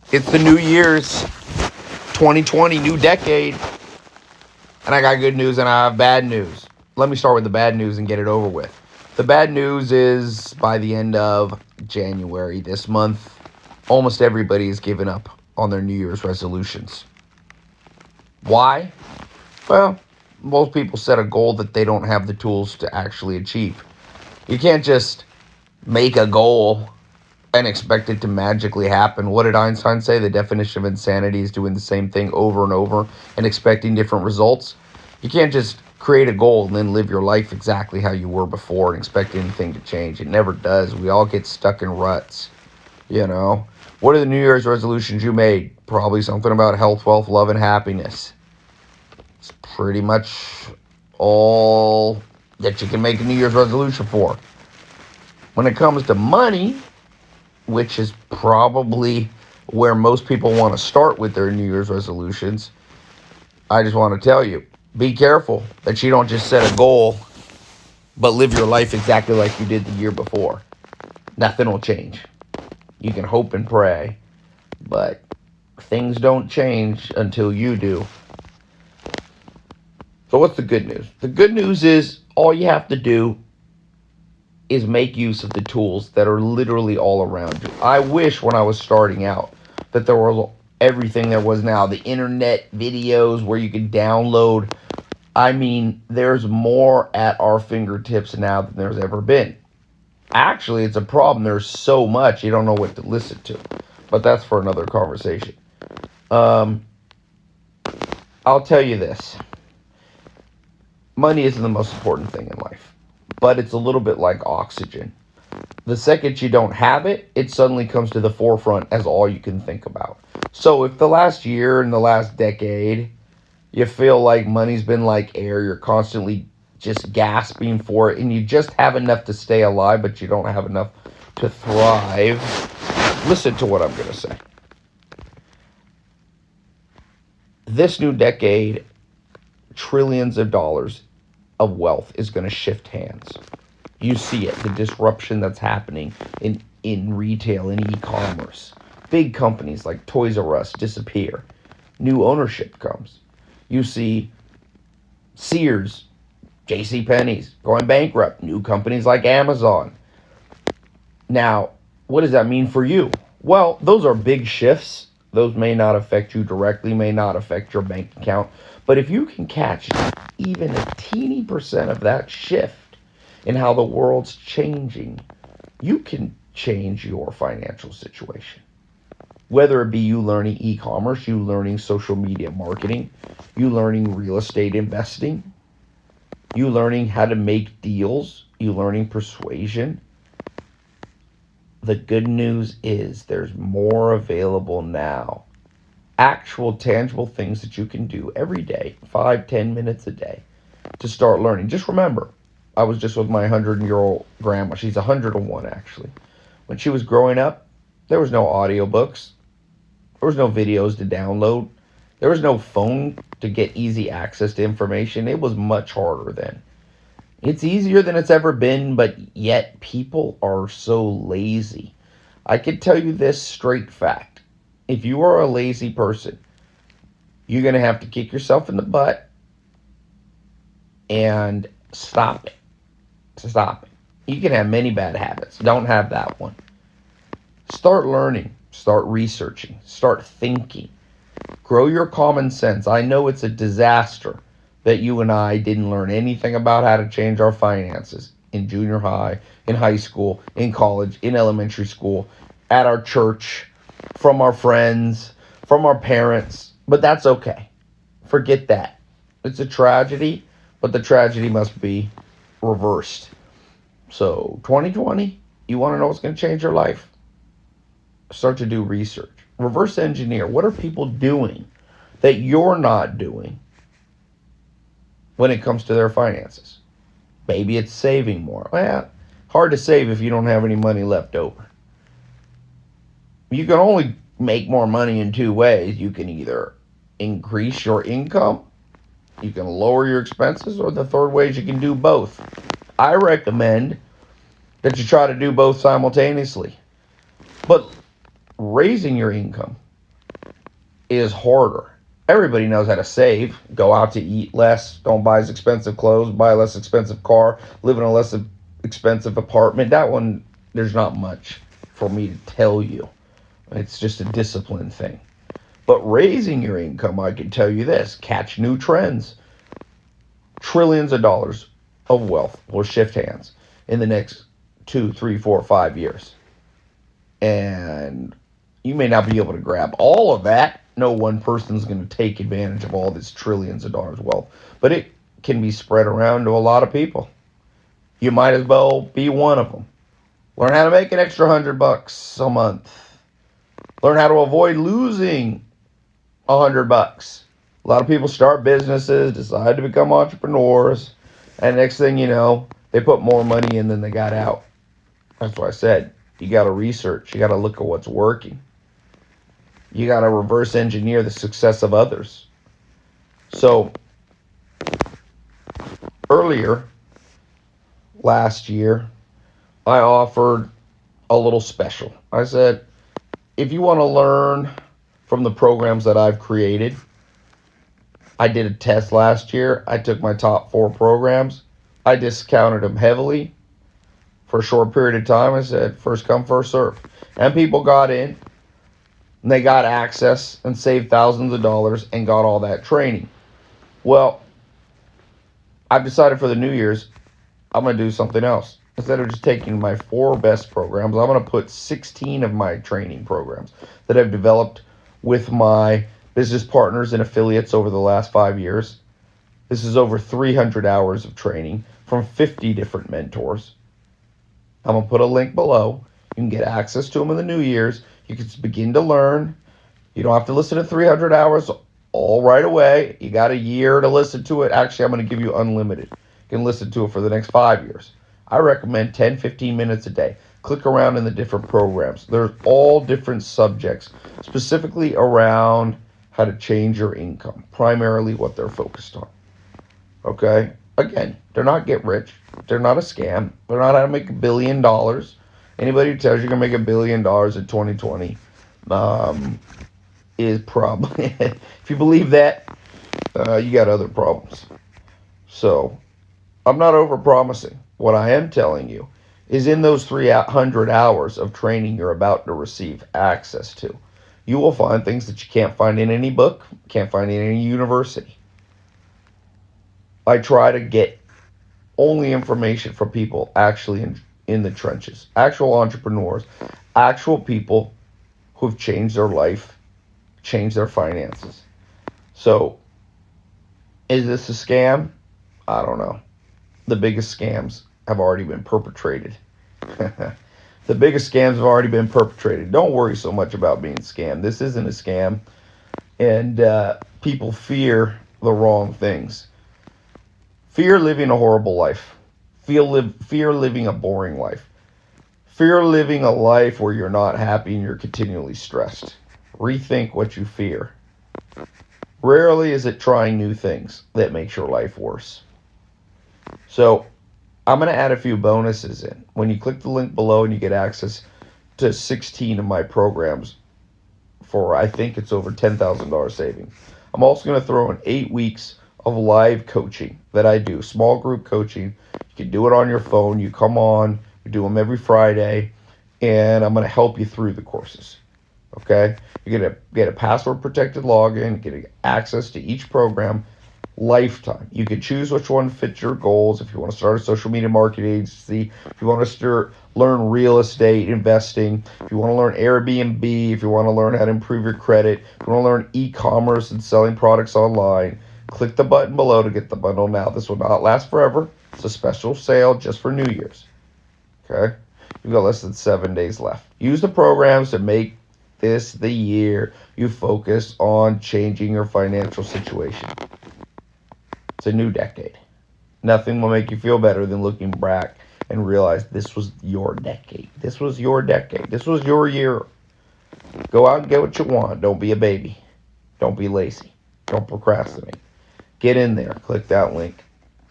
It's the New Year's 2020, new decade. And I got good news and I have bad news. Let me start with the bad news and get it over with. The bad news is by the end of January this month, almost everybody has given up on their New Year's resolutions. Why? Well, most people set a goal that they don't have the tools to actually achieve. You can't just make a goal and expect it to magically happen. What did Einstein say? The definition of insanity is doing the same thing over and over and expecting different results. You can't just create a goal and then live your life exactly how you were before and expect anything to change. It never does. We all get stuck in ruts, What are the New Year's resolutions you made? Probably something about health, wealth, love, and happiness. It's pretty much all that you can make a New Year's resolution for. When it comes to money, which is probably where most people want to start with their New Year's resolutions, I just want to tell you, be careful that you don't just set a goal, but live your life exactly like you did the year before. Nothing will change. You can hope and pray, but things don't change until you do. So what's the good news? The good news is all you have to do is make use of the tools that are literally all around you. I wish when I was starting out that there was everything there was now. The internet, videos where you could download. I mean, there's more at our fingertips now than there's ever been. Actually, it's a problem. There's so much you don't know what to listen to. But that's for another conversation. I'll tell you this. Money isn't the most important thing in life. But it's a little bit like oxygen. The second you don't have it, it suddenly comes to the forefront as all you can think about. So if the last year and the last decade, you feel like money's been like air, you're constantly just gasping for it, and you just have enough to stay alive, but you don't have enough to thrive, listen to what I'm going to say. This new decade, trillions of dollars of wealth is going to shift hands. You see it, the disruption that's happening in retail and e-commerce. Big companies like Toys R Us disappear. New ownership comes. You see Sears, JCPenney's going bankrupt. New companies like Amazon. Now, what does that mean for you? Well, those are big shifts. Those may not affect you directly, may not affect your bank account. But if you can catch even a teeny percent of that shift in how the world's changing, you can change your financial situation. Whether it be you learning e-commerce, you learning social media marketing, you learning real estate investing, you learning how to make deals, you learning persuasion. The good news is there's more available now. Actual tangible things that you can do every day, 5-10 minutes a day to start learning. Just remember, I was just with my 100-year-old grandma. She's 101 actually. When she was growing up, there was no audiobooks. There was no videos to download. There was no phone to get easy access to information. It was much harder then. It's easier than it's ever been, but yet people are so lazy. I can tell you this straight fact. If you are a lazy person, you're going to have to kick yourself in the butt and stop it. Stop it. You can have many bad habits. Don't have that one. Start learning. Start researching. Start thinking. Grow your common sense. I know it's a disaster that you and I didn't learn anything about how to change our finances in junior high, in high school, in college, in elementary school, at our church, from our friends, from our parents. But that's okay. Forget that. It's a tragedy, but the tragedy must be reversed. So 2020, you want to know what's going to change your life? Start to do research. Reverse engineer. What are people doing that you're not doing when it comes to their finances? Maybe it's saving more. Well, hard to save if you don't have any money left over. You can only make more money in two ways. You can either increase your income, you can lower your expenses, or the third way is you can do both. I recommend that you try to do both simultaneously. But raising your income is harder. Everybody knows how to save. Go out to eat less. Don't buy as expensive clothes. Buy a less expensive car. Live in a less expensive apartment. That one, there's not much for me to tell you. It's just a discipline thing. But raising your income, I can tell you this. Catch new trends. Trillions of dollars of wealth will shift hands in the next 2, 3, 4, 5 years. And you may not be able to grab all of that. No one person's going to take advantage of all this trillions of dollars wealth. But it can be spread around to a lot of people. You might as well be one of them. Learn how to make an extra $100 a month. Learn how to avoid losing $100. A lot of people start businesses, decide to become entrepreneurs, and next thing you know, they put more money in than they got out. That's why I said, you got to research. You got to look at what's working. You got to reverse engineer the success of others. So, earlier, last year, I offered a little special. I said, if you want to learn from the programs that I've created, I did a test last year. I took my top 4 programs. I discounted them heavily for a short period of time. I said, first come, first serve. And people got in, and they got access and saved thousands of dollars and got all that training. Well, I've decided for the New Year's, I'm going to do something else. Instead of just taking my 4 best programs, I'm going to put 16 of my training programs that I've developed with my business partners and affiliates over the last 5 years. This is over 300 hours of training from 50 different mentors. I'm going to put a link below. You can get access to them in the New Year's. You can begin to learn. You don't have to listen to 300 hours all right away. You got a year to listen to it. Actually, I'm going to give you unlimited. You can listen to it for the next 5 years. I recommend 10, 15 minutes a day. Click around in the different programs. There's all different subjects, specifically around how to change your income, primarily what they're focused on. Okay? Again, they're not get rich. They're not a scam. They're not how to make $1 billion. Anybody who tells you you're going to make $1 billion in 2020 is probably, if you believe that, you got other problems. So, I'm not over-promising. What I am telling you is in those 300 hours of training you're about to receive access to, you will find things that you can't find in any book, can't find in any university. I try to get only information from people actually in the trenches, actual entrepreneurs, actual people who've changed their life, changed their finances. So, is this a scam? I don't know. The biggest scams have already been perpetrated. The biggest scams have already been perpetrated. Don't worry so much about being scammed. This isn't a scam. And people fear the wrong things. Fear living a horrible life. Fear living a boring life. Fear living a life where you're not happy and you're continually stressed. Rethink what you fear. Rarely is it trying new things that makes your life worse. So, I'm going to add a few bonuses in. When you click the link below and you get access to 16 of my programs for, I think it's over $10,000 savings. I'm also going to throw in 8 weeks of live coaching that I do, small group coaching. You can do it on your phone. You come on, we do them every Friday, and I'm going to help you through the courses. Okay? You're going to get a password protected login, get access to each program. Lifetime. You can choose which one fits your goals. If you want to start a social media marketing agency, if you want to learn real estate investing, if you want to learn Airbnb, if you want to learn how to improve your credit, if you want to learn e-commerce and selling products online, click the button below to get the bundle now. This will not last forever. It's a special sale just for New Year's. Okay? You've got less than 7 days left. Use the programs to make this the year you focus on changing your financial situation. It's a new decade. Nothing will make you feel better than looking back and realize this was your decade. This was your decade. This was your year. Go out and get what you want. Don't be a baby. Don't be lazy. Don't procrastinate. Get in there. Click that link.